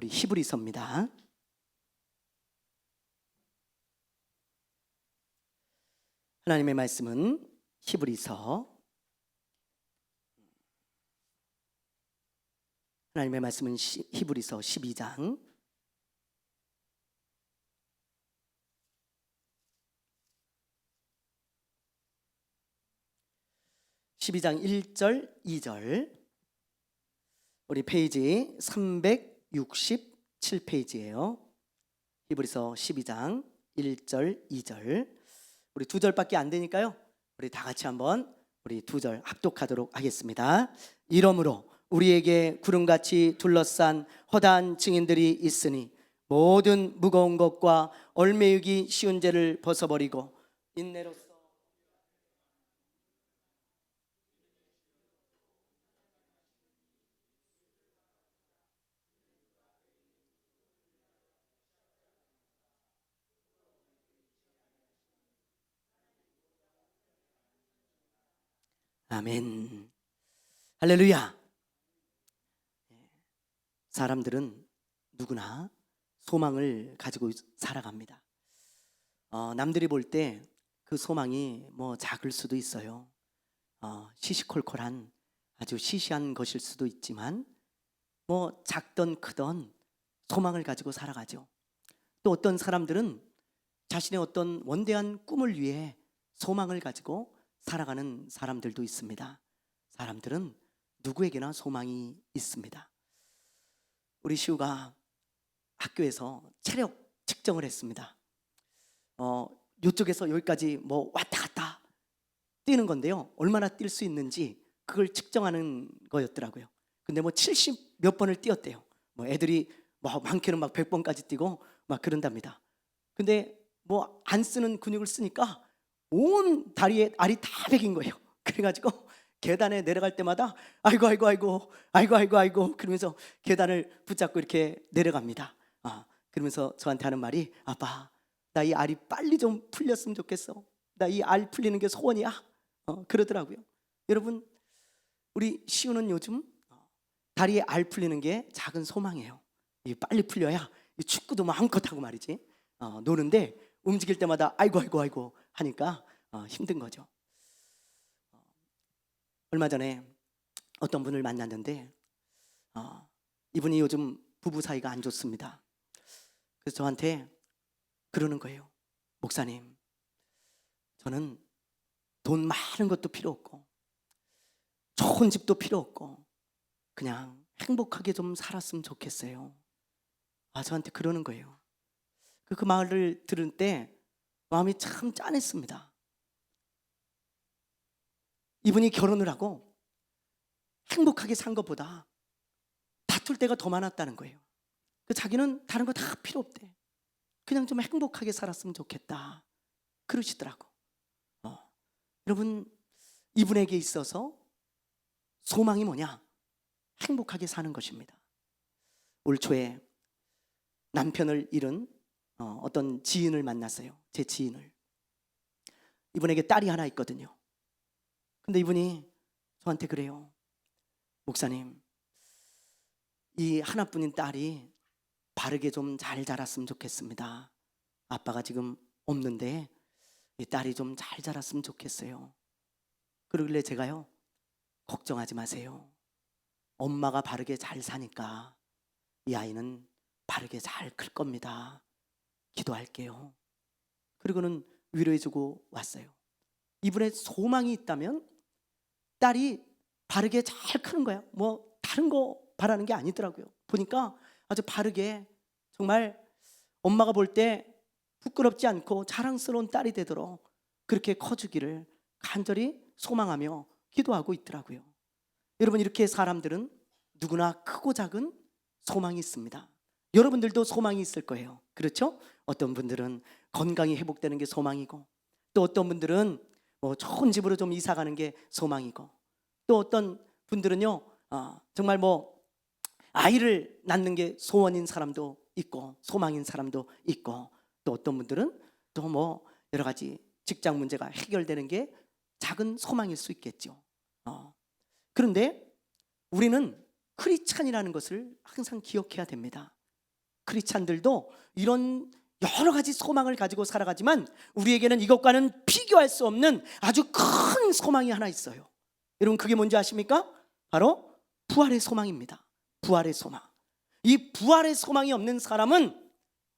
우리 히브리서입니다. 하나님의 말씀은 하나님의 말씀은 히브리서 12장 1절 2절, 우리 페이지 367페이지예요. 히브리서 12장 1절 2절. 우리 두 절밖에 안 되니까요, 우리 다 같이 한번 우리 두 절 합독하도록 하겠습니다. 이러므로 우리에게 구름같이 둘러싼 허다한 증인들이 있으니 모든 무거운 것과 얽매이기 쉬운 죄를 벗어버리고 인내로써 아멘. 할렐루야. 사람들은 누구나 소망을 가지고 살아갑니다. 남들이 볼 때 그 소망이 뭐 작을 수도 있어요. 시시콜콜한 아주 시시한 것일 수도 있지만 뭐 작던 크던 소망을 가지고 살아가죠. 또 어떤 사람들은 자신의 어떤 원대한 꿈을 위해 소망을 가지고 살아가는 사람들도 있습니다. 사람들은 누구에게나 소망이 있습니다. 우리 시우가 학교에서 체력 측정을 했습니다. 이쪽에서 여기까지 뭐 왔다 갔다 뛰는 건데요, 얼마나 뛸 수 있는지 그걸 측정하는 거였더라고요. 근데 뭐 70 몇 번을 뛰었대요. 뭐 애들이 뭐 많게는 막 100번까지 뛰고 막 그런답니다. 근데 뭐 안 쓰는 근육을 쓰니까 온 다리에 알이 다 베긴 거예요. 그래가지고 계단에 내려갈 때마다 아이고 그러면서 계단을 붙잡고 이렇게 내려갑니다. 그러면서 저한테 하는 말이, 아빠, 나 이 알이 빨리 좀 풀렸으면 좋겠어. 나 이 알 풀리는 게 소원이야. 그러더라고요. 여러분, 우리 시우는 요즘 다리에 알 풀리는 게 작은 소망이에요. 빨리 풀려야 축구도 마음껏 하고 말이지, 노는데 움직일 때마다 아이고 하니까 힘든 거죠. 얼마 전에 어떤 분을 만났는데 이분이 요즘 부부 사이가 안 좋습니다. 그래서 저한테 그러는 거예요. 목사님, 저는 돈 많은 것도 필요 없고 좋은 집도 필요 없고 그냥 행복하게 좀 살았으면 좋겠어요. 저한테 그러는 거예요. 그 말을 들은 때 마음이 참 짠했습니다. 이분이 결혼을 하고 행복하게 산 것보다 다툴 때가 더 많았다는 거예요. 자기는 다른 거 다 필요 없대. 그냥 좀 행복하게 살았으면 좋겠다 그러시더라고. 여러분, 이분에게 있어서 소망이 뭐냐? 행복하게 사는 것입니다. 올 초에 남편을 잃은 어떤 지인을 만났어요. 제 지인을. 이분에게 딸이 하나 있거든요. 근데 이분이 저한테 그래요. 목사님, 이 하나뿐인 딸이 바르게 좀 잘 자랐으면 좋겠습니다. 아빠가 지금 없는데 이 딸이 좀 잘 자랐으면 좋겠어요. 그러길래 제가요, 걱정하지 마세요. 엄마가 바르게 잘 사니까 이 아이는 바르게 잘 클 겁니다. 기도할게요. 그리고는 위로해주고 왔어요. 이분의 소망이 있다면 딸이 바르게 잘 크는 거야. 뭐 다른 거 바라는 게 아니더라고요. 보니까 아주 바르게, 정말 엄마가 볼 때 부끄럽지 않고 자랑스러운 딸이 되도록 그렇게 커주기를 간절히 소망하며 기도하고 있더라고요. 여러분, 이렇게 사람들은 누구나 크고 작은 소망이 있습니다. 여러분들도 소망이 있을 거예요. 그렇죠? 어떤 분들은 건강이 회복되는 게 소망이고, 또 어떤 분들은 뭐 좋은 집으로 좀 이사 가는 게 소망이고, 또 어떤 분들은요, 정말 뭐 아이를 낳는 게 소원인 사람도 있고 소망인 사람도 있고, 또 어떤 분들은 또 뭐 여러 가지 직장 문제가 해결되는 게 작은 소망일 수 있겠죠. 그런데 우리는 크리스찬이라는 것을 항상 기억해야 됩니다. 크리스찬들도 이런 여러 가지 소망을 가지고 살아가지만 우리에게는 이것과는 비교할 수 없는 아주 큰 소망이 하나 있어요. 여러분, 그게 뭔지 아십니까? 바로 부활의 소망입니다. 부활의 소망. 이 부활의 소망이 없는 사람은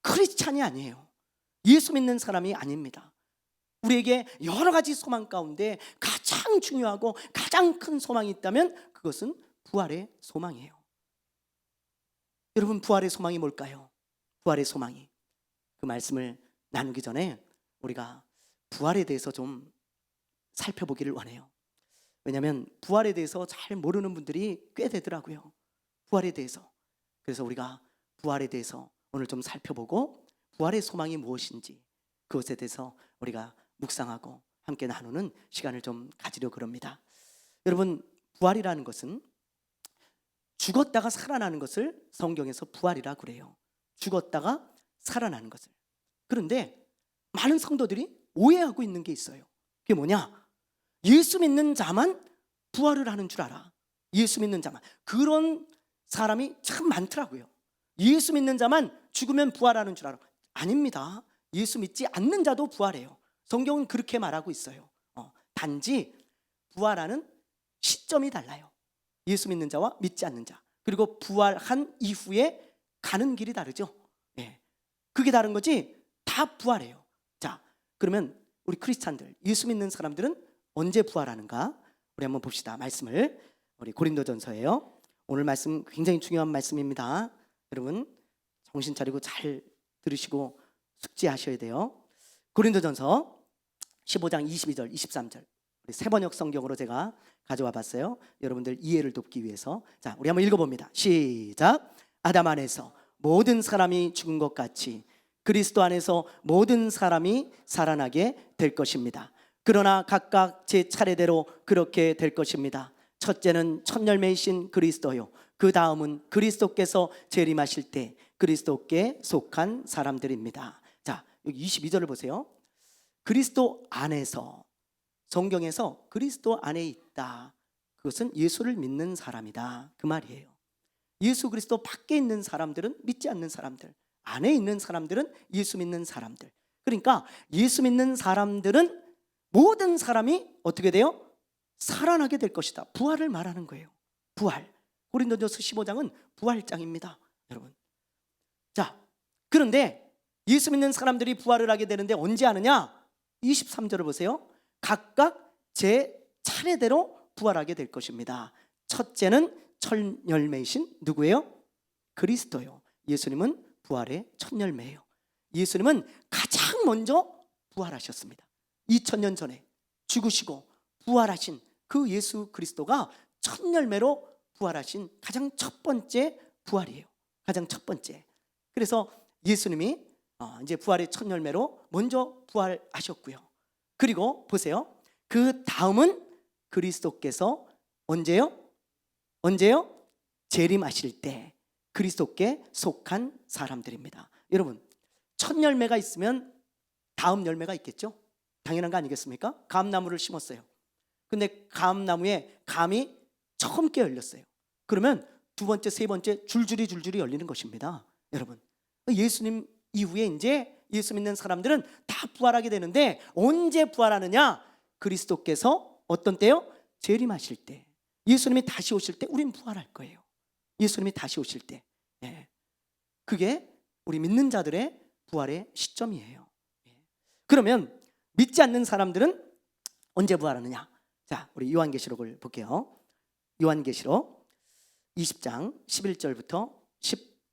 크리스찬이 아니에요. 예수 믿는 사람이 아닙니다. 우리에게 여러 가지 소망 가운데 가장 중요하고 가장 큰 소망이 있다면 그것은 부활의 소망이에요. 여러분, 부활의 소망이 뭘까요? 부활의 소망이, 그 말씀을 나누기 전에 우리가 부활에 대해서 좀 살펴보기를 원해요. 왜냐하면 부활에 대해서 잘 모르는 분들이 꽤 되더라고요. 부활에 대해서. 그래서 우리가 부활에 대해서 오늘 좀 살펴보고 부활의 소망이 무엇인지 그것에 대해서 우리가 묵상하고 함께 나누는 시간을 좀 가지려고 합니다. 여러분, 부활이라는 것은 죽었다가 살아나는 것을 성경에서 부활이라고 그래요. 죽었다가 살아나는 것을. 그런데 많은 성도들이 오해하고 있는 게 있어요. 그게 뭐냐? 예수 믿는 자만 부활을 하는 줄 알아. 예수 믿는 자만. 그런 사람이 참 많더라고요. 예수 믿는 자만 죽으면 부활하는 줄 알아. 아닙니다. 예수 믿지 않는 자도 부활해요. 성경은 그렇게 말하고 있어요. 단지 부활하는 시점이 달라요. 예수 믿는 자와 믿지 않는 자, 그리고 부활한 이후에 가는 길이 다르죠. 그게 다른 거지 다 부활해요. 자, 그러면 우리 크리스찬들, 예수 믿는 사람들은 언제 부활하는가? 우리 한번 봅시다. 말씀을 우리 고린도전서예요. 오늘 말씀 굉장히 중요한 말씀입니다. 여러분 정신 차리고 잘 들으시고 숙지하셔야 돼요. 고린도전서 15장 22절 23절 우리 세번역 성경으로 제가 가져와 봤어요. 여러분들 이해를 돕기 위해서. 자, 우리 한번 읽어봅니다. 시작. 아담 안에서 모든 사람이 죽은 것 같이 그리스도 안에서 모든 사람이 살아나게 될 것입니다. 그러나 각각 제 차례대로 그렇게 될 것입니다. 첫째는 첫 열매이신 그리스도요, 그 다음은 그리스도께서 재림하실 때 그리스도께 속한 사람들입니다. 자, 여기 22절을 보세요. 그리스도 안에서, 성경에서 그리스도 안에 있다, 그것은 예수를 믿는 사람이다, 그 말이에요. 예수 그리스도 밖에 있는 사람들은 믿지 않는 사람들, 안에 있는 사람들은 예수 믿는 사람들. 그러니까 예수 믿는 사람들은 모든 사람이 어떻게 돼요? 살아나게 될 것이다. 부활을 말하는 거예요. 부활. 고린도전서 15장은 부활장입니다, 여러분. 자, 그런데 예수 믿는 사람들이 부활을 하게 되는데 언제 하느냐? 23절을 보세요. 각각 제 차례대로 부활하게 될 것입니다. 첫째는 첫 열매이신 누구예요? 그리스도요. 예수님은 부활의 첫 열매예요. 예수님은 가장 먼저 부활하셨습니다. 2000년 전에 죽으시고 부활하신 그 예수 그리스도가 첫 열매로 부활하신 가장 첫 번째 부활이에요. 가장 첫 번째. 그래서 예수님이 이제 부활의 첫 열매로 먼저 부활하셨고요. 그리고 보세요. 그 다음은 그리스도께서 언제요? 언제요? 재림하실 때 그리스도께 속한 사람들입니다. 여러분, 첫 열매가 있으면 다음 열매가 있겠죠? 당연한 거 아니겠습니까? 감나무를 심었어요. 근데 감나무에 감이 처음 깨 열렸어요. 그러면 두 번째, 세 번째 줄줄이 열리는 것입니다. 여러분, 예수님 이후에 이제 예수 믿는 사람들은 다 부활하게 되는데 언제 부활하느냐? 그리스도께서 어떤 때요? 재림하실 때, 예수님이 다시 오실 때 우린 부활할 거예요. 예수님이 다시 오실 때. 그게 우리 믿는 자들의 부활의 시점이에요. 그러면 믿지 않는 사람들은 언제 부활하느냐? 자, 우리 요한계시록을 볼게요. 요한계시록 20장 11절부터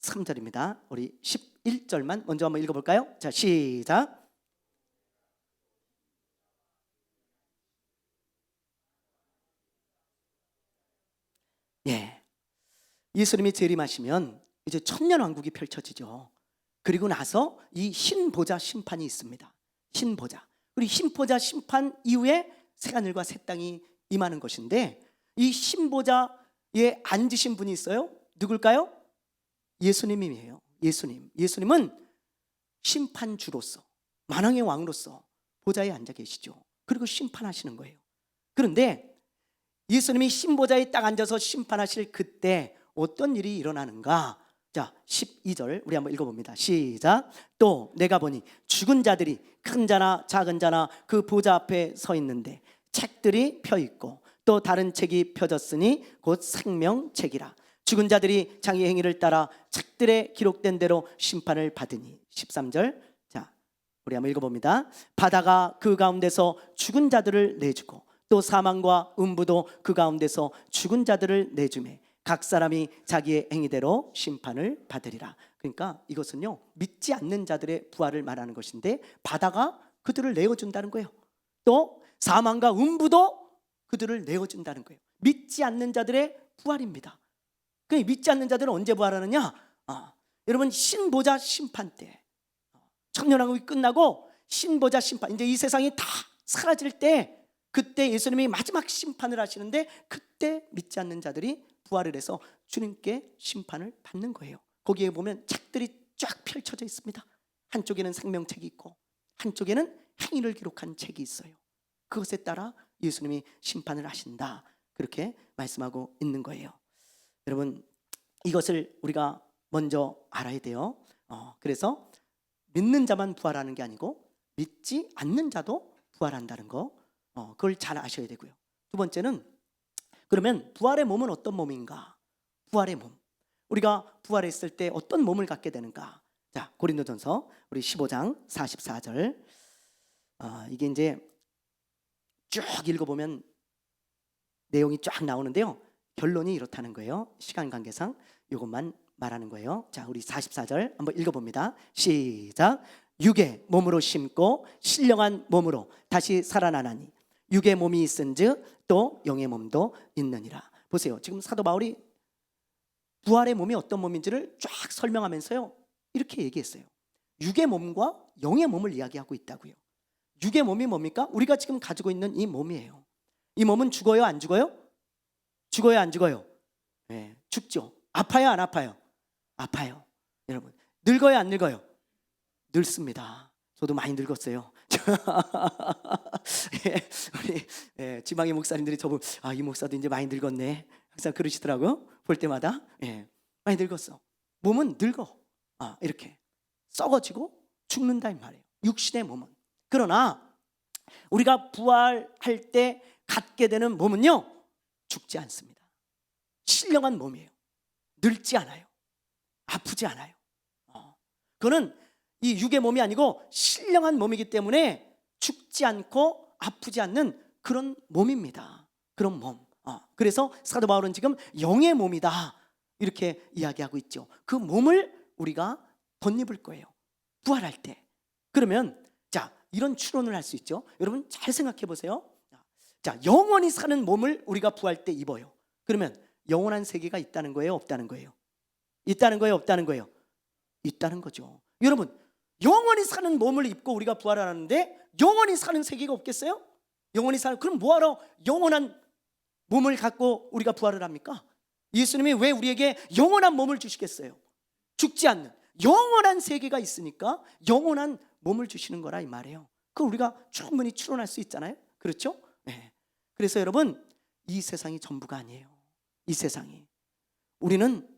13절입니다. 우리 11절만 먼저 한번 읽어볼까요? 자, 시작. 예수님이 재림하시면 이제 천년왕국이 펼쳐지죠. 그리고 나서 이 흰보자 심판이 있습니다. 흰보자. 우리 흰보자 심판 이후에 새하늘과 새 땅이 임하는 것인데, 이 흰보자에 앉으신 분이 있어요. 누굴까요? 예수님이에요. 예수님은 심판주로서, 만왕의 왕으로서 보좌에 앉아 계시죠. 그리고 심판하시는 거예요. 그런데 예수님이 흰보자에 딱 앉아서 심판하실 그때 어떤 일이 일어나는가? 자, 12절 우리 한번 읽어봅니다. 시작. 또 내가 보니 죽은 자들이 큰 자나 작은 자나 그 보좌 앞에 서 있는데 책들이 펴 있고 또 다른 책이 펴졌으니 곧 생명책이라. 죽은 자들이 자기 행위를 따라 책들에 기록된 대로 심판을 받으니. 13절. 자, 우리 한번 읽어봅니다. 바다가 그 가운데서 죽은 자들을 내주고 또 사망과 음부도 그 가운데서 죽은 자들을 내주매 각 사람이 자기의 행위대로 심판을 받으리라. 그러니까 이것은요, 믿지 않는 자들의 부활을 말하는 것인데 바다가 그들을 내어준다는 거예요. 또 사망과 음부도 그들을 내어준다는 거예요. 믿지 않는 자들의 부활입니다. 그 믿지 않는 자들은 언제 부활하느냐? 여러분, 신보좌 심판 때, 천년왕국이 끝나고 신보좌 심판, 이제 이 세상이 다 사라질 때, 그때 예수님이 마지막 심판을 하시는데 그때 믿지 않는 자들이 부활을 해서 주님께 심판을 받는 거예요. 거기에 보면 책들이 쫙 펼쳐져 있습니다. 한쪽에는 생명책이 있고 한쪽에는 행위를 기록한 책이 있어요. 그것에 따라 예수님이 심판을 하신다, 그렇게 말씀하고 있는 거예요. 여러분, 이것을 우리가 먼저 알아야 돼요. 그래서 믿는 자만 부활하는 게 아니고 믿지 않는 자도 부활한다는 거, 그걸 잘 아셔야 되고요. 두 번째는, 그러면 부활의 몸은 어떤 몸인가? 부활의 몸, 우리가 부활했을 때 어떤 몸을 갖게 되는가? 자, 고린도전서 우리 15장 44절. 이게 이제 쭉 읽어보면 내용이 쫙 나오는데요, 결론이 이렇다는 거예요. 시간 관계상 이것만 말하는 거예요. 자, 우리 44절 한번 읽어봅니다. 시작. 육의 몸으로 심고 신령한 몸으로 다시 살아나나니 육의 몸이 있은즉 또 영의 몸도 있느니라. 보세요, 지금 사도 바울이 부활의 몸이 어떤 몸인지를 쫙 설명하면서요, 이렇게 얘기했어요. 육의 몸과 영의 몸을 이야기하고 있다고요. 육의 몸이 뭡니까? 우리가 지금 가지고 있는 이 몸이에요. 이 몸은 죽어요, 안 죽어요? 죽어요, 안 죽어요? 네, 죽죠. 아파요, 안 아파요? 아파요. 여러분, 늙어요, 안 늙어요? 늙습니다. 저도 많이 늙었어요. 우리 지방의 목사님들이 저보고 이 목사도 이제 많이 늙었네, 항상 그러시더라고요. 볼 때마다. 많이 늙었어. 몸은 늙어. 이렇게 썩어지고 죽는다 이 말이에요, 육신의 몸은. 그러나 우리가 부활할 때 갖게 되는 몸은요, 죽지 않습니다. 신령한 몸이에요. 늙지 않아요. 아프지 않아요. 그거는 이 육의 몸이 아니고 신령한 몸이기 때문에 죽지 않고 아프지 않는 그런 몸입니다. 그런 몸. 그래서 사도 바울은 지금 영의 몸이다, 이렇게 이야기하고 있죠. 그 몸을 우리가 덧입을 거예요, 부활할 때. 그러면 자, 이런 추론을 할 수 있죠. 여러분 잘 생각해 보세요. 자, 영원히 사는 몸을 우리가 부활 때 입어요. 그러면 영원한 세계가 있다는 거예요, 없다는 거예요? 있다는 거예요, 없다는 거예요? 있다는 거죠. 여러분, 영원히 사는 몸을 입고 우리가 부활을 하는데 영원히 사는 세계가 없겠어요? 영원히 사는, 그럼 뭐하러 영원한 몸을 갖고 우리가 부활을 합니까? 예수님이 왜 우리에게 영원한 몸을 주시겠어요? 죽지 않는 영원한 세계가 있으니까 영원한 몸을 주시는 거라 이 말이에요. 그걸 우리가 충분히 추론할 수 있잖아요. 그렇죠? 네. 그래서 여러분, 이 세상이 전부가 아니에요. 이 세상이, 우리는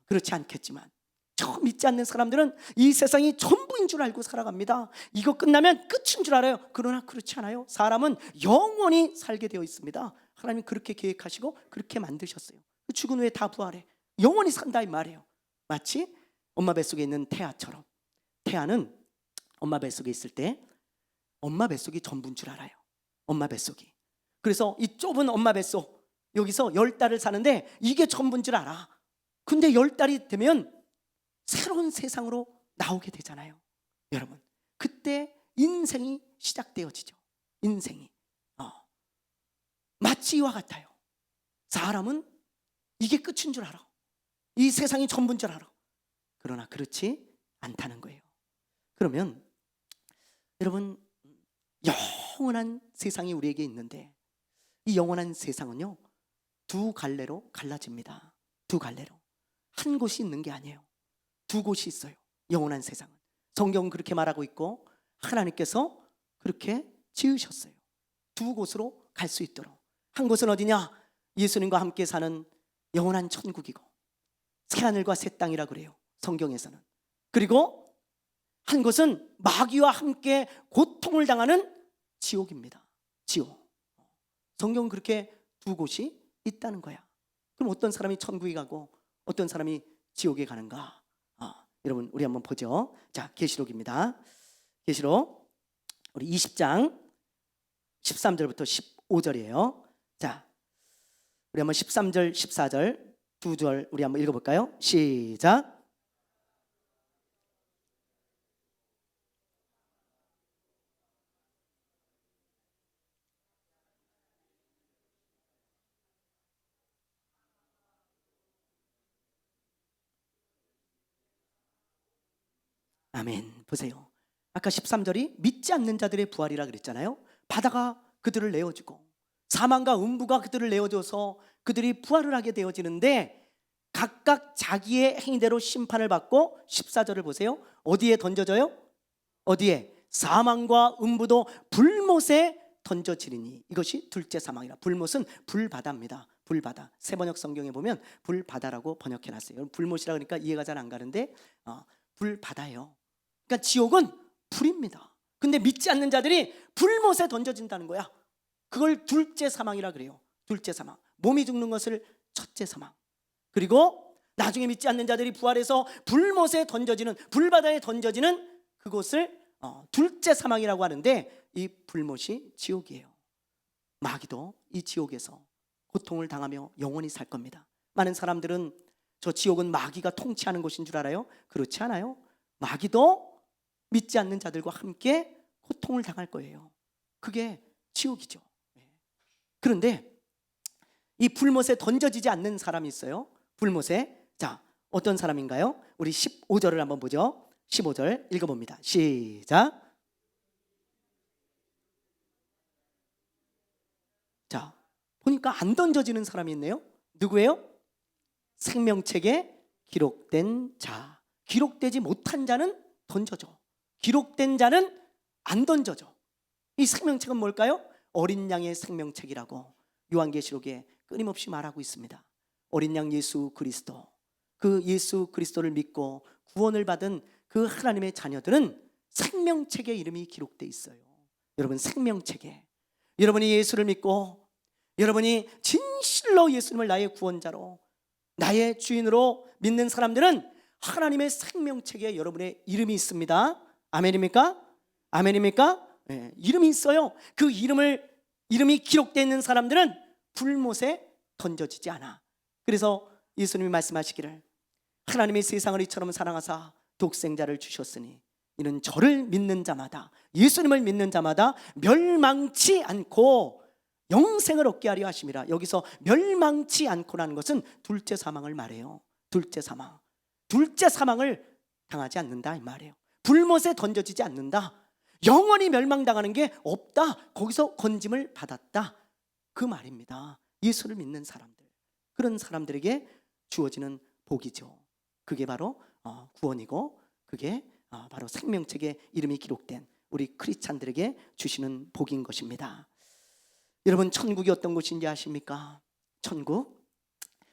그렇지 않겠지만 저 믿지 않는 사람들은 이 세상이 전부인 줄 알고 살아갑니다. 이거 끝나면 끝인 줄 알아요. 그러나 그렇지 않아요. 사람은 영원히 살게 되어 있습니다. 하나님이 그렇게 계획하시고 그렇게 만드셨어요. 죽은 후에 다 부활해 영원히 산다 이 말이에요. 마치 엄마 뱃속에 있는 태아처럼. 태아는 엄마 뱃속에 있을 때 엄마 뱃속이 전부인 줄 알아요. 엄마 뱃속이. 그래서 이 좁은 엄마 뱃속, 여기서 10달을 사는데 이게 전부인 줄 알아. 근데 10달이 되면 새로운 세상으로 나오게 되잖아요. 여러분, 그때 인생이 시작되어지죠. 인생이 마치 이와 같아요. 사람은 이게 끝인 줄 알아. 이 세상이 전부인 줄 알아. 그러나 그렇지 않다는 거예요. 그러면 여러분, 영원한 세상이 우리에게 있는데 이 영원한 세상은요, 두 갈래로 갈라집니다. 두 갈래로. 한 곳이 있는 게 아니에요. 두 곳이 있어요. 영원한 세상은. 성경은 그렇게 말하고 있고 하나님께서 그렇게 지으셨어요. 두 곳으로 갈 수 있도록. 한 곳은 어디냐? 예수님과 함께 사는 영원한 천국이고, 새하늘과 새 땅이라 그래요, 성경에서는. 그리고 한 곳은 마귀와 함께 고통을 당하는 지옥입니다. 지옥. 성경은 그렇게 두 곳이 있다는 거야. 그럼 어떤 사람이 천국에 가고 어떤 사람이 지옥에 가는가? 여러분, 우리 한번 보죠. 자, 계시록입니다. 계시록 우리 20장 13절부터 15절이에요. 자, 우리 한번 13절 14절 두 절 우리 한번 읽어볼까요? 시작. 아멘. 보세요. 아까 13절이 믿지 않는 자들의 부활이라 그랬잖아요. 바다가 그들을 내어주고 사망과 음부가 그들을 내어줘서 그들이 부활을 하게 되어지는데, 각각 자기의 행위대로 심판을 받고 14절을 보세요. 어디에 던져져요? 어디에? 사망과 음부도 불못에 던져지리니. 이것이 둘째 사망이라. 불못은 불바다입니다. 불바다. 세번역 성경에 보면 불바다라고 번역해놨어요. 불못이라 그러니까 이해가 잘 안 가는데 불바다예요. 그러니까 지옥은 불입니다. 근데 믿지 않는 자들이 불못에 던져진다는 거야. 그걸 둘째 사망이라 그래요. 둘째 사망. 몸이 죽는 것을 첫째 사망. 그리고 나중에 믿지 않는 자들이 부활해서 불못에 던져지는, 불바다에 던져지는 그곳을 둘째 사망이라고 하는데, 이 불못이 지옥이에요. 마귀도 이 지옥에서 고통을 당하며 영원히 살 겁니다. 많은 사람들은 저 지옥은 마귀가 통치하는 곳인 줄 알아요? 그렇지 않아요. 마귀도 믿지 않는 자들과 함께 고통을 당할 거예요. 그게 지옥이죠. 그런데 이 불못에 던져지지 않는 사람이 있어요. 불못에. 자, 어떤 사람인가요? 우리 15절을 한번 보죠. 15절 읽어봅니다. 시작. 자, 보니까 안 던져지는 사람이 있네요. 누구예요? 생명책에 기록된 자. 기록되지 못한 자는 던져져. 기록된 자는 안 던져져. 이 생명책은 뭘까요? 어린 양의 생명책이라고 요한계시록에 끊임없이 말하고 있습니다. 어린 양 예수 그리스도, 그 예수 그리스도를 믿고 구원을 받은 그 하나님의 자녀들은 생명책에 이름이 기록되어 있어요. 여러분, 생명책에 여러분이 예수를 믿고 여러분이 진실로 예수님을 나의 구원자로 나의 주인으로 믿는 사람들은 하나님의 생명책에 여러분의 이름이 있습니다. 아멘입니까? 아멘입니까? 네, 이름이 있어요. 그 이름이 기록되어 있는 사람들은 불못에 던져지지 않아. 그래서 예수님이 말씀하시기를, 하나님이 세상을 이처럼 사랑하사 독생자를 주셨으니 이는 저를 믿는 자마다, 예수님을 믿는 자마다 멸망치 않고 영생을 얻게 하려 하심이라. 여기서 멸망치 않고라는 것은 둘째 사망을 말해요. 둘째 사망. 둘째 사망을 당하지 않는다 이 말이에요. 불못에 던져지지 않는다. 영원히 멸망당하는 게 없다. 거기서 건짐을 받았다 그 말입니다. 예수를 믿는 사람들, 그런 사람들에게 주어지는 복이죠. 그게 바로 구원이고, 그게 바로 생명책에 이름이 기록된 우리 크리스찬들에게 주시는 복인 것입니다. 여러분, 천국이 어떤 곳인지 아십니까? 천국.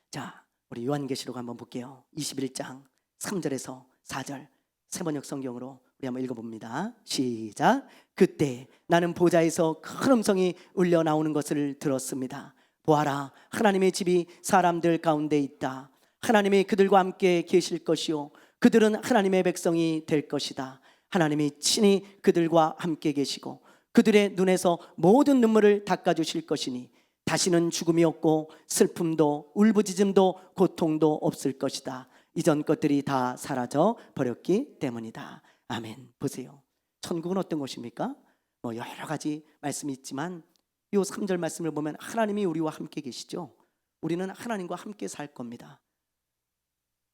자, 우리 요한계시록 한번 볼게요. 21장 3절에서 4절 세번역 성경으로 우리 한번 읽어봅니다. 시작. 그때 나는 보좌에서 큰 음성이 울려 나오는 것을 들었습니다. 보아라, 하나님의 집이 사람들 가운데 있다. 하나님이 그들과 함께 계실 것이요, 그들은 하나님의 백성이 될 것이다. 하나님이 친히 그들과 함께 계시고 그들의 눈에서 모든 눈물을 닦아주실 것이니 다시는 죽음이 없고 슬픔도 울부짖음도 고통도 없을 것이다. 이전 것들이 다 사라져 버렸기 때문이다. 아멘. 보세요. 천국은 어떤 곳입니까? 여러 가지 말씀이 있지만 이 3절 말씀을 보면 하나님이 우리와 함께 계시죠. 우리는 하나님과 함께 살 겁니다.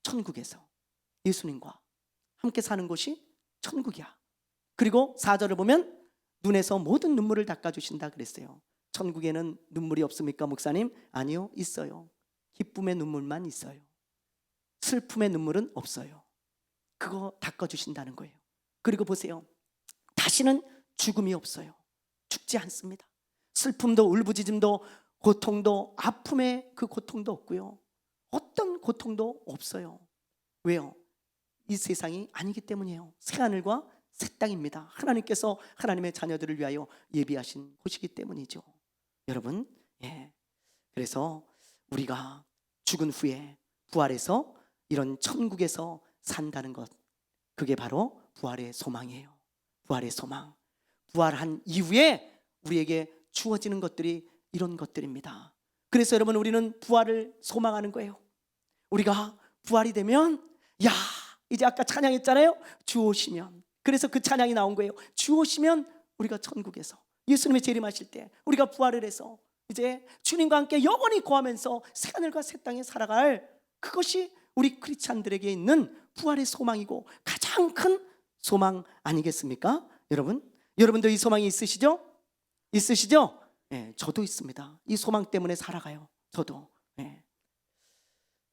천국에서 예수님과 함께 사는 곳이 천국이야. 그리고 4절을 보면 눈에서 모든 눈물을 닦아주신다 그랬어요. 천국에는 눈물이 없습니까, 목사님? 아니요, 있어요. 기쁨의 눈물만 있어요. 슬픔의 눈물은 없어요. 그거 닦아주신다는 거예요. 그리고 보세요, 다시는 죽음이 없어요. 죽지 않습니다. 슬픔도 울부짖음도 고통도 아픔의 그 고통도 없고요, 어떤 고통도 없어요. 왜요? 이 세상이 아니기 때문이에요. 새하늘과 새 땅입니다. 하나님께서 하나님의 자녀들을 위하여 예비하신 곳이기 때문이죠. 여러분, 그래서 우리가 죽은 후에 부활해서 이런 천국에서 산다는 것, 그게 바로 부활의 소망이에요. 부활의 소망. 부활한 이후에 우리에게 주어지는 것들이 이런 것들입니다. 그래서 여러분, 우리는 부활을 소망하는 거예요. 우리가 부활이 되면, 야, 이제 아까 찬양했잖아요. 주 오시면. 그래서 그 찬양이 나온 거예요. 주 오시면 우리가 천국에서 예수님의 재림하실 때 우리가 부활을 해서 이제 주님과 함께 영원히 거하면서 새하늘과 새 땅에 살아갈, 그것이 우리 크리스찬들에게 있는 부활의 소망이고 가장 큰 소망 아니겠습니까? 여러분도 이 소망이 있으시죠? 있으시죠? 저도 있습니다. 이 소망 때문에 살아가요. 저도.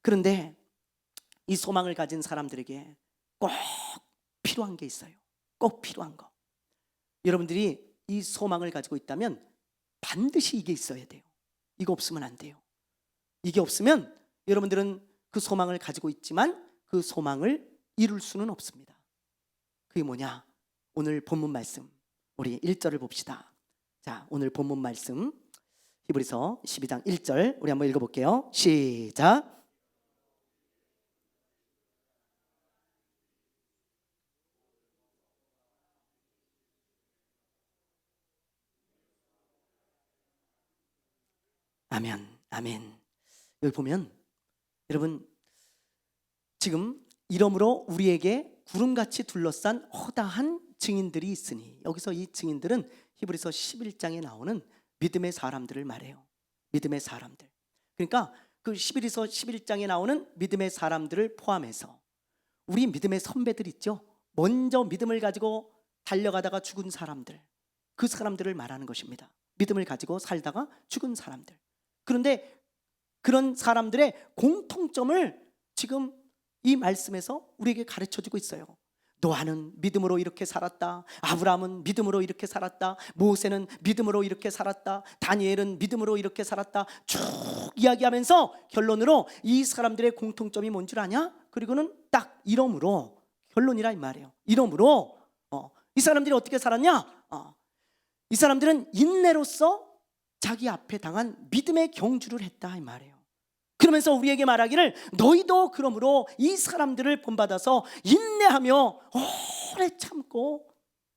그런데 이 소망을 가진 사람들에게 꼭 필요한 게 있어요. 꼭 필요한 거. 여러분들이 이 소망을 가지고 있다면 반드시 이게 있어야 돼요. 이거 없으면 안 돼요. 이게 없으면 여러분들은 그 소망을 가지고 있지만 그 소망을 이룰 수는 없습니다. 그게 뭐냐? 오늘 본문 말씀, 우리 1절을 봅시다. 자, 오늘 본문 말씀 히브리서 12장 1절 우리 한번 읽어볼게요. 시작. 아멘, 아멘. 여기 보면 여러분, 지금 이러므로 우리에게 구름같이 둘러싼 허다한 증인들이 있으니, 여기서 이 증인들은 히브리서 11장에 나오는 믿음의 사람들을 말해요. 믿음의 사람들. 그러니까 그 히브리서 11장에 나오는 믿음의 사람들을 포함해서 우리 믿음의 선배들 있죠. 먼저 믿음을 가지고 달려가다가 죽은 사람들, 그 사람들을 말하는 것입니다. 믿음을 가지고 살다가 죽은 사람들. 그런데 그런 사람들의 공통점을 지금 이 말씀에서 우리에게 가르쳐주고 있어요. 노아는 믿음으로 이렇게 살았다. 아브라함은 믿음으로 이렇게 살았다. 모세는 믿음으로 이렇게 살았다. 다니엘은 믿음으로 이렇게 살았다. 쭉 이야기하면서 결론으로 이 사람들의 공통점이 뭔 줄 아냐? 그리고는 딱 이러므로, 결론이라 이 말이에요. 이러므로 이 사람들이 어떻게 살았냐? 이 사람들은 인내로서 자기 앞에 당한 믿음의 경주를 했다 이 말이에요. 그러면서 우리에게 말하기를 너희도 그러므로 이 사람들을 본받아서 인내하며 오래 참고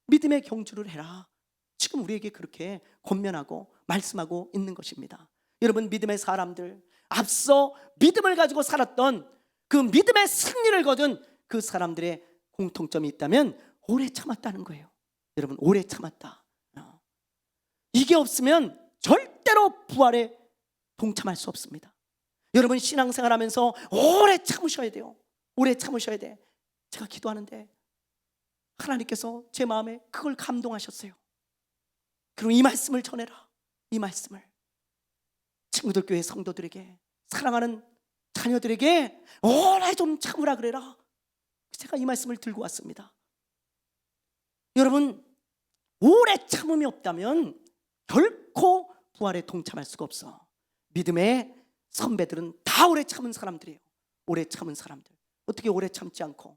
믿음의 경주를 해라. 지금 우리에게 그렇게 권면하고 말씀하고 있는 것입니다. 여러분, 믿음의 사람들, 앞서 믿음을 가지고 살았던 그 믿음의 승리를 거둔 그 사람들의 공통점이 있다면 오래 참았다는 거예요. 여러분, 오래 참았다. 이게 없으면 절대로 부활에 동참할 수 없습니다. 여러분, 신앙생활하면서 오래 참으셔야 돼요. 오래 참으셔야 돼. 제가 기도하는데 하나님께서 제 마음에 그걸 감동하셨어요. 그리고 이 말씀을 전해라. 이 말씀을 친구들, 교회 성도들에게, 사랑하는 자녀들에게 오래 좀 참으라 그래라. 제가 이 말씀을 들고 왔습니다. 여러분, 오래 참음이 없다면 결코 부활에 동참할 수가 없어. 믿음의 선배들은 다 오래 참은 사람들이에요. 오래 참은 사람들. 어떻게 오래 참지 않고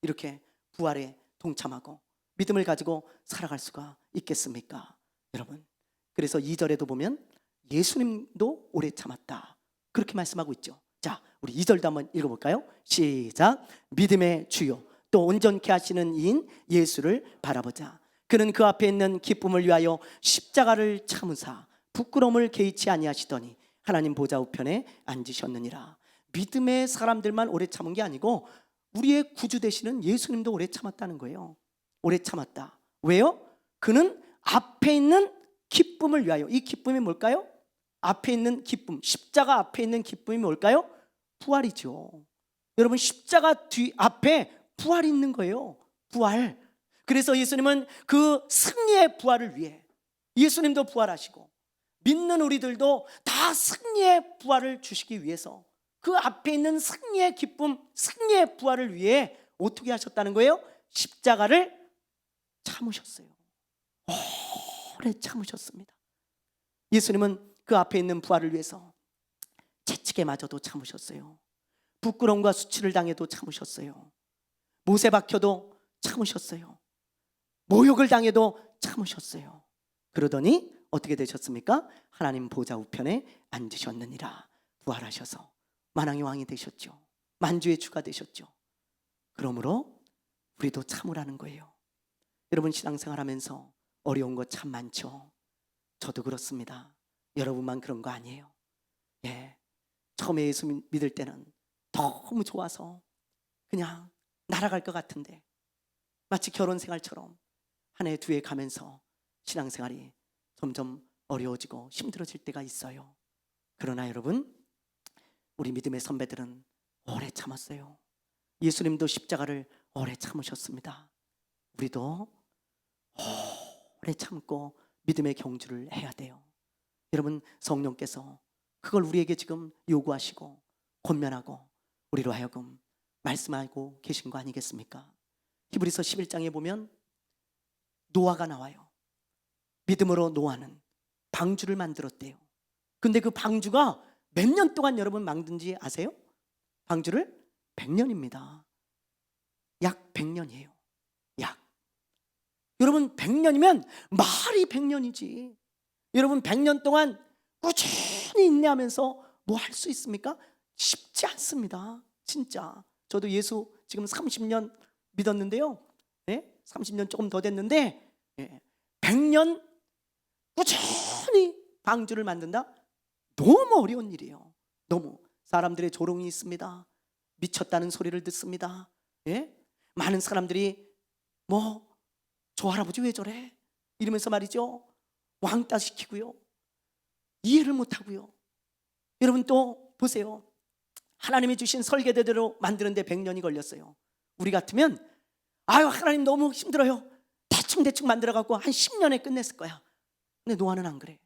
이렇게 부활에 동참하고 믿음을 가지고 살아갈 수가 있겠습니까? 여러분, 그래서 2절에도 보면 예수님도 오래 참았다, 그렇게 말씀하고 있죠. 자, 우리 2절도 한번 읽어볼까요? 시작. 믿음의 주요 또 온전케 하시는 이인 예수를 바라보자. 그는 그 앞에 있는 기쁨을 위하여 십자가를 참으사 부끄러움을 개의치 아니하시더니 하나님 보좌 우편에 앉으셨느니라. 믿음의 사람들만 오래 참은 게 아니고 우리의 구주 되시는 예수님도 오래 참았다는 거예요. 오래 참았다. 왜요? 그는 앞에 있는 기쁨을 위하여. 이 기쁨이 뭘까요? 앞에 있는 기쁨, 십자가 앞에 있는 기쁨이 뭘까요? 부활이죠. 여러분, 십자가 뒤 앞에 부활이 있는 거예요. 부활. 그래서 예수님은 그 승리의 부활을 위해, 예수님도 부활하시고 믿는 우리들도 다 승리의 부활을 주시기 위해서 그 앞에 있는 승리의 기쁨, 승리의 부활을 위해 어떻게 하셨다는 거예요? 십자가를 참으셨어요. 오래 참으셨습니다. 예수님은 그 앞에 있는 부활을 위해서 채찍에 맞아도 참으셨어요. 부끄러움과 수치를 당해도 참으셨어요. 못에 박혀도 참으셨어요. 모욕을 당해도 참으셨어요. 그러더니 어떻게 되셨습니까? 하나님 보좌 우편에 앉으셨느니라. 부활하셔서 만왕의 왕이 되셨죠. 만주의 주가 되셨죠. 그러므로 우리도 참으라는 거예요. 여러분, 신앙생활하면서 어려운 거 참 많죠. 저도 그렇습니다. 여러분만 그런 거 아니에요. 예, 처음에 예수 믿을 때는 너무 좋아서 그냥 날아갈 것 같은데, 마치 결혼 생활처럼 한 해 두 해 가면서 신앙생활이 점점 어려워지고 힘들어질 때가 있어요. 그러나 여러분, 우리 믿음의 선배들은 오래 참았어요. 예수님도 십자가를 오래 참으셨습니다. 우리도 오래 참고 믿음의 경주를 해야 돼요. 여러분, 성령께서 그걸 우리에게 지금 요구하시고 권면하고 우리로 하여금 말씀하고 계신 거 아니겠습니까? 히브리서 11장에 보면 노아가 나와요. 믿음으로 노아는 방주를 만들었대요. 근데 그 방주가 몇 년 동안 여러분 만든지 아세요? 방주를 100년입니다. 약 100년이에요. 약. 여러분, 100년이면 말이 100년이지. 여러분, 100년 동안 꾸준히 인내하면서 뭐 할 수 있습니까? 쉽지 않습니다. 진짜. 저도 예수 지금 30년 믿었는데요. 30년 조금 더 됐는데 100년 꾸준히 방주를 만든다? 너무 어려운 일이에요. 너무. 사람들의 조롱이 있습니다. 미쳤다는 소리를 듣습니다. 많은 사람들이 뭐 저 할아버지 왜 저래? 이러면서 말이죠. 왕따 시키고요. 이해를 못하고요. 여러분, 또 보세요. 하나님이 주신 설계대로 만드는데 100년이 걸렸어요. 우리 같으면 아유, 하나님 너무 힘들어요. 대충 만들어갖고 한 10년에 끝냈을 거야. 근데 노아는 안 그래.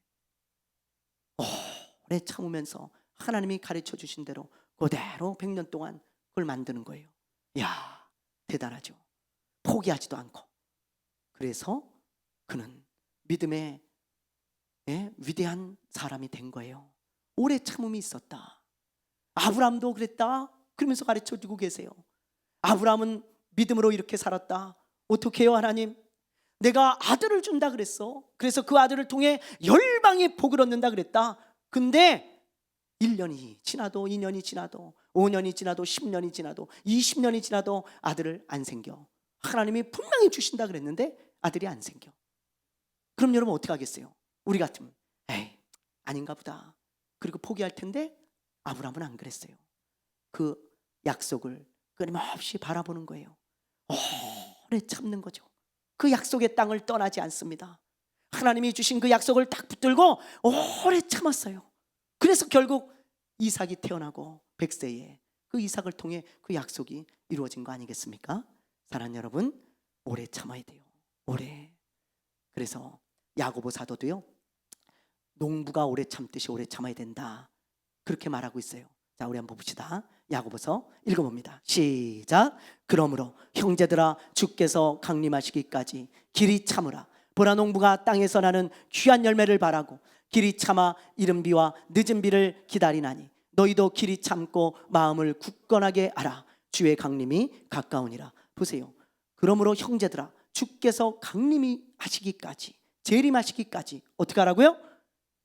오래 참으면서 하나님이 가르쳐 주신 대로 그대로 100년 동안 그걸 만드는 거예요. 이야, 대단하죠. 포기하지도 않고. 그래서 그는 믿음의 위대한 사람이 된 거예요. 오래 참음이 있었다. 아브라함도 그랬다. 그러면서 가르쳐 주고 계세요. 아브라함은 믿음으로 이렇게 살았다. 어떻게 해요, 하나님? 내가 아들을 준다 그랬어. 그래서 그 아들을 통해 열방의 복을 얻는다 그랬다. 근데 1년이 지나도 2년이 지나도 5년이 지나도 10년이 지나도 20년이 지나도 아들을 안 생겨. 하나님이 분명히 주신다 그랬는데 아들이 안 생겨. 그럼 여러분 어떻게 하겠어요? 우리 같으면 에이, 아닌가 보다. 그리고 포기할 텐데 아브라함은 안 그랬어요. 그 약속을 끊임없이 바라보는 거예요. 오래 참는 거죠. 그 약속의 땅을 떠나지 않습니다. 하나님이 주신 그 약속을 딱 붙들고 오래 참았어요. 그래서 결국 이삭이 태어나고 100세에 그 이삭을 통해 그 약속이 이루어진 거 아니겠습니까? 사랑하는 여러분, 오래 참아야 돼요. 오래. 그래서 야고보 사도도요, 농부가 오래 참듯이 오래 참아야 된다, 그렇게 말하고 있어요. 자, 우리 한번 봅시다. 야고보서 읽어봅니다. 시작. 그러므로 형제들아, 주께서 강림하시기까지 길이 참으라. 보라, 농부가 땅에서 나는 귀한 열매를 바라고 길이 참아 이른 비와 늦은 비를 기다리나니 너희도 길이 참고 마음을 굳건하게 하라. 주의 강림이 가까우니라. 보세요. 그러므로 형제들아, 주께서 강림이 하시기까지, 재림하시기까지 어떻게 하라고요?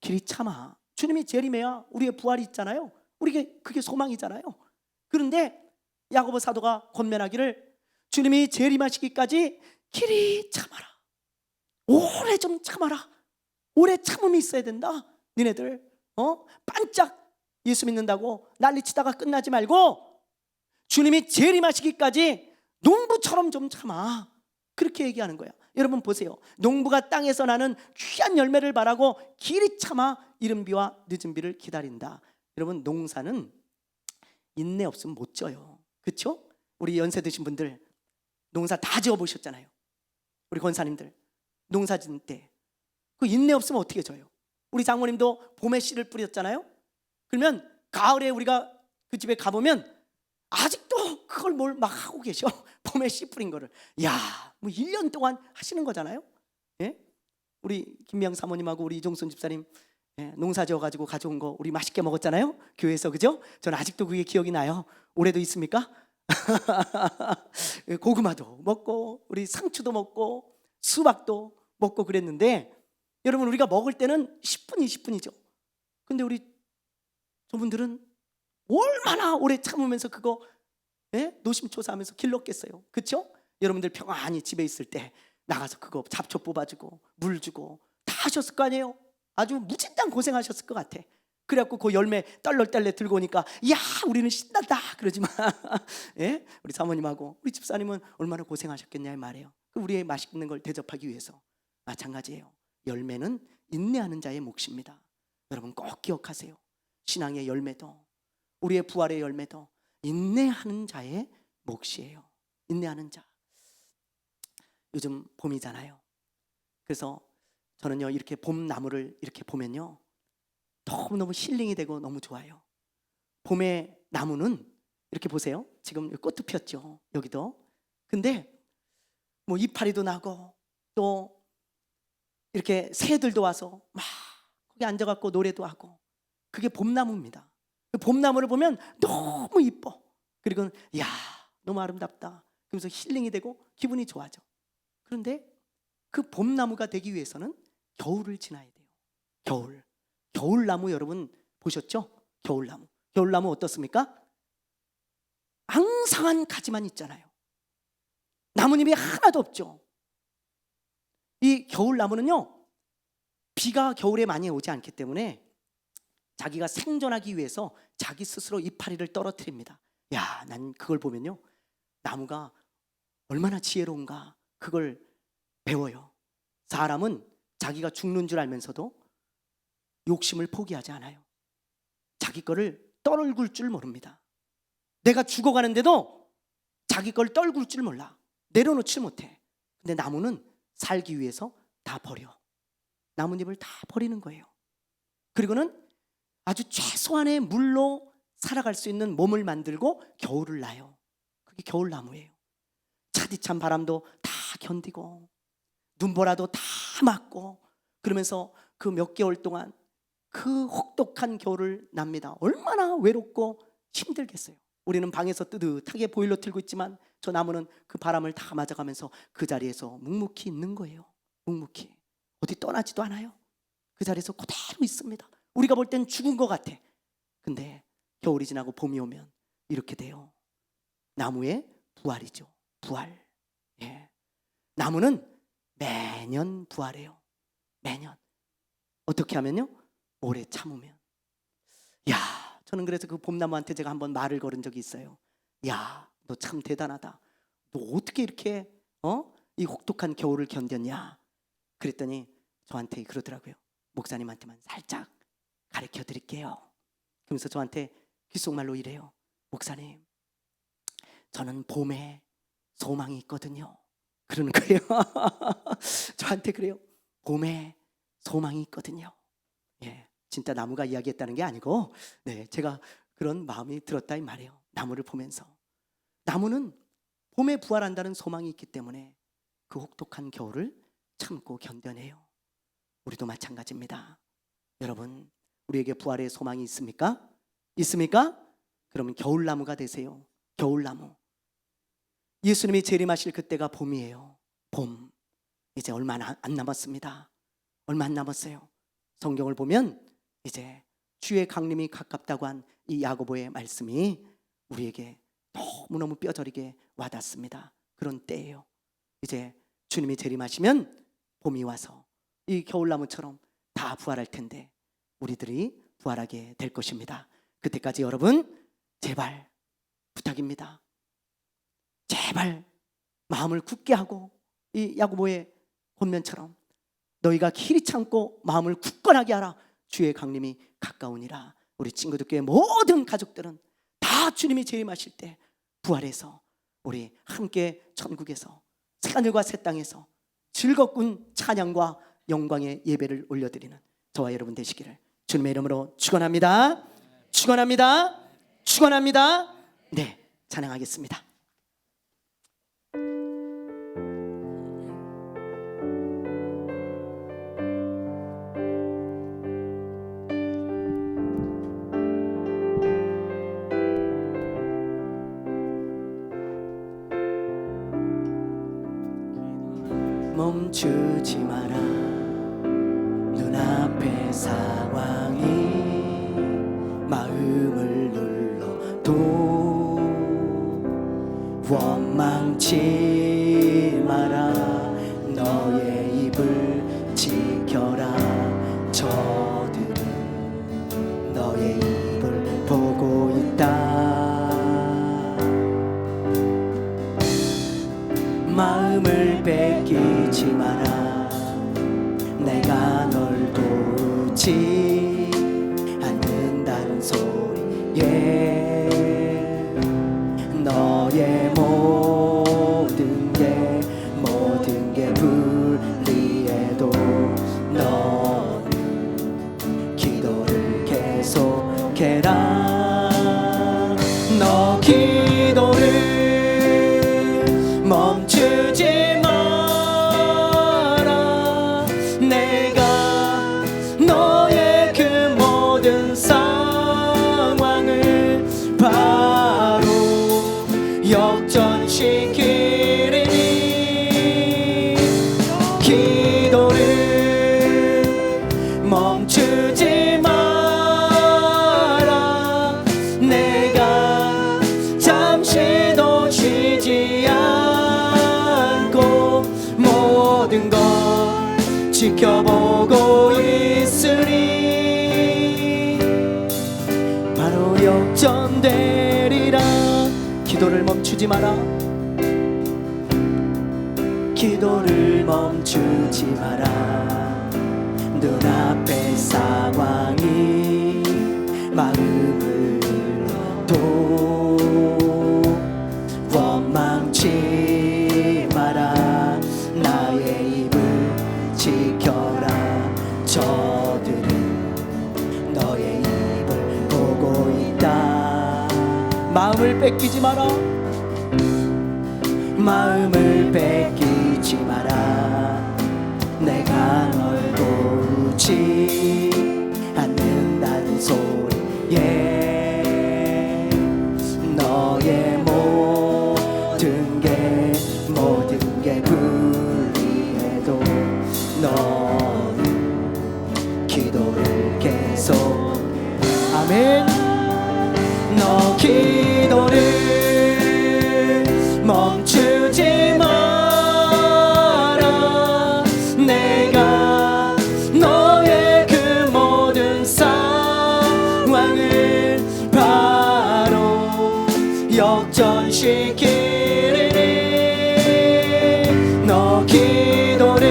길이 참아. 주님이 재림해야 우리의 부활이 있잖아요. 우리에게 그게 소망이잖아요. 그런데 야고보 사도가 권면하기를 주님이 재림하시기까지 길이 참아라. 오래 좀 참아라. 오래 참음이 있어야 된다. 니네들 반짝 예수 믿는다고 난리치다가 끝나지 말고 주님이 재림하시기까지 농부처럼 좀 참아. 그렇게 얘기하는 거야. 여러분 보세요. 농부가 땅에서 나는 귀한 열매를 바라고 길이 참아 이른 비와 늦은 비를 기다린다. 여러분, 농사는 인내 없으면 못 져요. 그렇죠? 우리 연세 드신 분들 농사 다 지어보셨잖아요. 우리 권사님들 농사 짓는 때 그 인내 없으면 어떻게 져요? 우리 장모님도 봄에 씨를 뿌렸잖아요. 그러면 가을에 우리가 그 집에 가보면 아직도 그걸 뭘 막 하고 계셔. 봄에 씨 뿌린 거를. 야, 뭐 1년 동안 하시는 거잖아요. 예? 우리 김미영 사모님하고 우리 이종순 집사님 예, 농사 지어가지고 가져온 거 우리 맛있게 먹었잖아요, 교회에서. 그죠? 저는 아직도 그게 기억이 나요. 올해도 있습니까? 고구마도 먹고 우리 상추도 먹고 수박도 먹고 그랬는데, 여러분 우리가 먹을 때는 10분 20분이죠. 근데 우리 저분들은 얼마나 오래 참으면서 그거 노심초사하면서 길렀겠어요. 그렇죠? 여러분들 평안히 집에 있을 때 나가서 그거 잡초 뽑아주고 물 주고 다 하셨을 거 아니에요. 아주 무진장 고생하셨을 것 같아. 그래갖고 그 열매 떨떨떨레 들고 오니까 야 우리는 신난다 그러지만 예? 우리 사모님하고 우리 집사님은 얼마나 고생하셨겠냐 이 말이에요. 우리의 맛있는 걸 대접하기 위해서. 마찬가지예요. 열매는 인내하는 자의 몫입니다. 여러분 꼭 기억하세요. 신앙의 열매도 우리의 부활의 열매도 인내하는 자의 몫이에요. 인내하는 자. 요즘 봄이잖아요. 그래서 저는요 이렇게 봄나무를 이렇게 보면요 너무너무 힐링이 되고 너무 좋아요. 봄의 나무는 이렇게 보세요. 지금 꽃도 폈죠, 여기도. 근데 뭐 이파리도 나고 또 이렇게 새들도 와서 막 거기 앉아갖고 노래도 하고, 그게 봄나무입니다. 그 봄나무를 보면 너무 이뻐. 그리고 야 너무 아름답다 그러면서 힐링이 되고 기분이 좋아져. 그런데 그 봄나무가 되기 위해서는 겨울을 지나야 돼요. 겨울나무 여러분 보셨죠? 겨울나무 어떻습니까? 앙상한 가지만 있잖아요. 나뭇잎이 하나도 없죠. 이 겨울나무는요 비가 겨울에 많이 오지 않기 때문에 자기가 생존하기 위해서 자기 스스로 이파리를 떨어뜨립니다. 야, 난 그걸 보면요 나무가 얼마나 지혜로운가 그걸 배워요. 사람은 자기가 죽는 줄 알면서도 욕심을 포기하지 않아요. 자기 거를 떨굴 줄 모릅니다. 내가 죽어가는데도 자기 걸 떨굴 줄 몰라. 내려놓지 못해. 근데 나무는 살기 위해서 다 버려. 나뭇잎을 다 버리는 거예요. 그리고는 아주 최소한의 물로 살아갈 수 있는 몸을 만들고 겨울을 나요. 그게 겨울나무예요. 차디찬 바람도 다 견디고 눈보라도 다 맞고 그러면서 그 몇 개월 동안 그 혹독한 겨울을 납니다. 얼마나 외롭고 힘들겠어요. 우리는 방에서 뜨뜻하게 보일러 틀고 있지만 저 나무는 그 바람을 다 맞아가면서 그 자리에서 묵묵히 있는 거예요. 묵묵히 어디 떠나지도 않아요. 그 자리에서 그대로 있습니다. 우리가 볼 땐 죽은 것 같아. 근데 겨울이 지나고 봄이 오면 이렇게 돼요. 나무의 부활이죠. 부활. 예. 나무는 매년 부활해요. 매년. 어떻게 하면요? 오래 참으면. 야, 저는 그래서 그 봄나무한테 제가 한번 말을 걸은 적이 있어요. 야, 너 참 대단하다. 너 어떻게 이렇게 이 혹독한 겨울을 견뎠냐? 그랬더니 저한테 그러더라고요. 목사님한테만 살짝 가르쳐 드릴게요. 그러면서 저한테 귓속말로 이래요. 목사님, 저는 봄에 소망이 있거든요. 그러는 거예요. 저한테 그래요. 봄에 소망이 있거든요. 예, 진짜 나무가 이야기했다는 게 아니고 제가 그런 마음이 들었다 이 말이에요. 나무를 보면서. 나무는 봄에 부활한다는 소망이 있기 때문에 그 혹독한 겨울을 참고 견뎌내요. 우리도 마찬가지입니다. 여러분, 우리에게 부활의 소망이 있습니까? 있습니까? 그러면 겨울나무가 되세요. 겨울나무. 예수님이 재림하실 그때가 봄이에요. 봄. 이제 얼마 안 남았습니다. 얼마 안 남았어요. 성경을 보면 이제 주의 강림이 가깝다고 한 이 야고보의 말씀이 우리에게 너무너무 뼈저리게 와닿습니다. 그런 때예요. 이제 주님이 재림하시면 봄이 와서 이 겨울나무처럼 다 부활할 텐데 우리들이 부활하게 될 것입니다. 그때까지 여러분 제발 부탁입니다. 제발 마음을 굳게 하고 이 야고보의 권면처럼 너희가 길이 참고 마음을 굳건하게 하라. 주의 강림이 가까우니라. 우리 친구들께 모든 가족들은 다 주님이 재림하실 때 부활해서 우리 함께 천국에서 새하늘과 새 땅에서 즐겁군 찬양과 영광의 예배를 올려드리는 저와 여러분 되시기를 주님의 이름으로 축원합니다. 축원합니다. 축원합니다. 네, 찬양하겠습니다. 멈추지 마라. 눈앞의 상황이 마음을 눌러도 원망치 마라. 너의 입을 지켜라. 저들은 너의 입을 보고 있다. 마음을 뺏기지 마라. 내가 널 도우지 않는다는 소리에 너의 모든 게 불리해도 너는 기도를 계속해라. 너 기도를 멈추지 마라. 내가 너의 그 모든 상황을 바로 역전시키리니. 기도를 멈추지 마라. 내가 잠시도 쉬지 않고 모든 걸 지켜보고 있으니 바로 역전되리라. 기도를 멈추지 마라. 기도를 멈추지 마라. 눈앞의 상황이 마음을 또 원망치 마라. 나의 입을 지켜라. 저들은 너의 입을 보고 있다. 마음을 뺏기지 마라. 마음을 뺏기지 마라. 내가 널 도우지 않는다는 소리에 너의 모든 게 불리해도 너는 기도를 계속. 아멘. 너 기도를 멈추지 마라. 내가 너의 그 모든 상황을 바로 역전시키리니. 너 기도를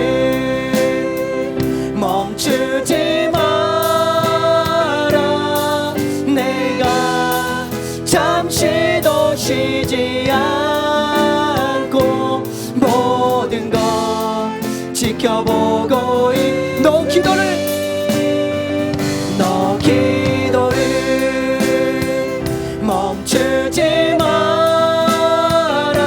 멈추지 마라. 내가 잠시도 쉬지 않고 모든 걸 지켜보고 너 기도를 멈추지 마라.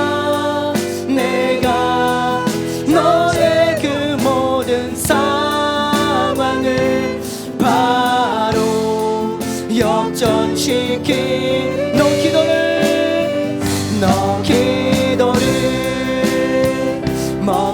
내가 너의 그 모든 상황을 바로 역전시킨 너 기도를 멈추지 마.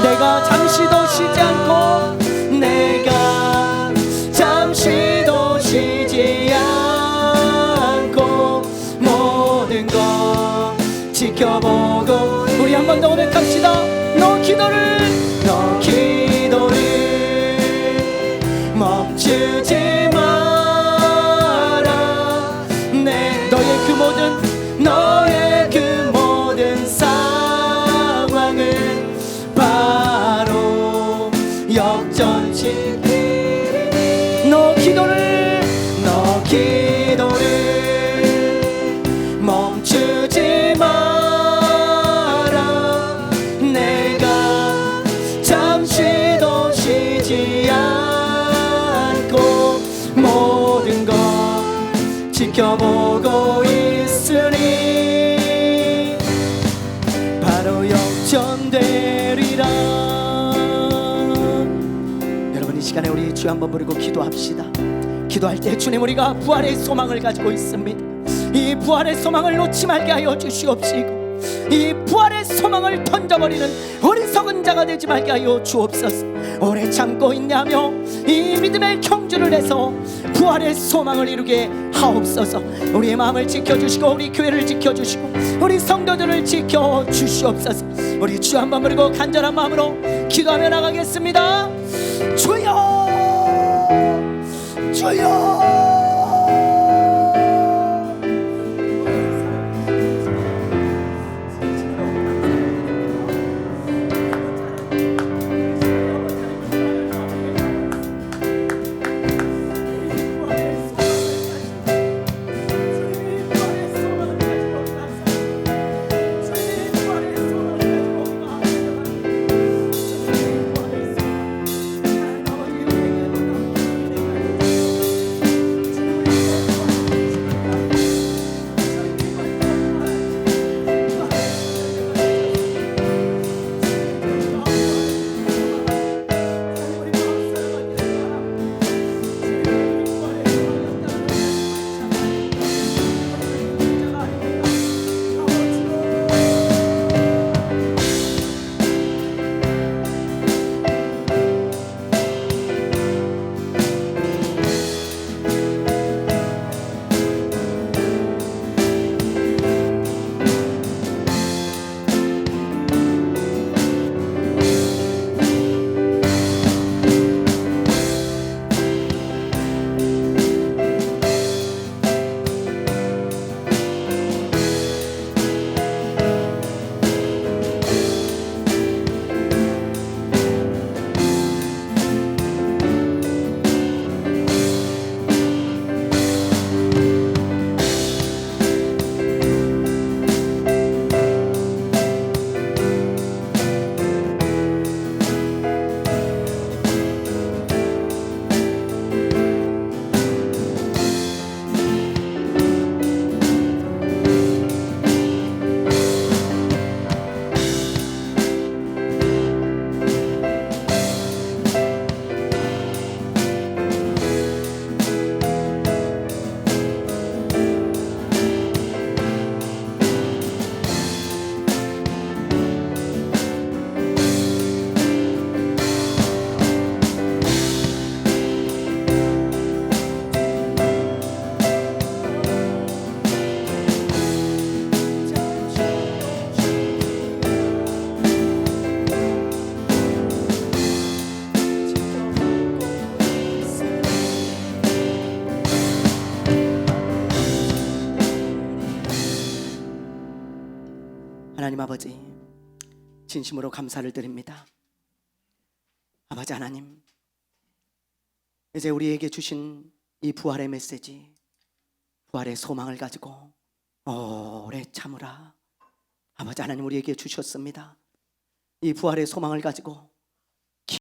내가 잠시도 쉬지 않고 내가 잠시도 쉬지 않고 모든 것 지켜보고. 우리 한 번 더 고백합시다. 너 기도를 멈추지 마라. 너의 그 모든 상황을 바로 역전시키리니. 너 기도를 멈추지 마라. 내가 잠시도 쉬지 않고 모든 것 지켜보고 있으니 바로 역전되리라. 여러분, 이 시간에 우리 주 한번 부르고 기도합시다. 기도할 때 주님, 우리가 부활의 소망을 가지고 있습니다. 이 부활의 소망을 놓지 말게 하여 주시옵시고 이 부활의 소망을 던져버리는 우리 어리석은 자가 되지 말게 하여 주옵소서. 오래 참고 인내하며 이 믿음의 경주를 해서 부활의 소망을 이루게 하옵소서. 우리의 마음을 지켜주시고 우리 교회를 지켜주시고 우리 성도들을 지켜주시옵소서. 우리 주 한번 부르고 간절한 마음으로 기도하며 나가겠습니다. 주여, 주여. 하나님 아버지, 진심으로 감사를 드립니다. 아버지 하나님, 이제 우리에게 주신 이 부활의 메시지, 부활의 소망을 가지고 오래 참으라. 아버지 하나님 우리에게 주셨습니다. 이 부활의 소망을 가지고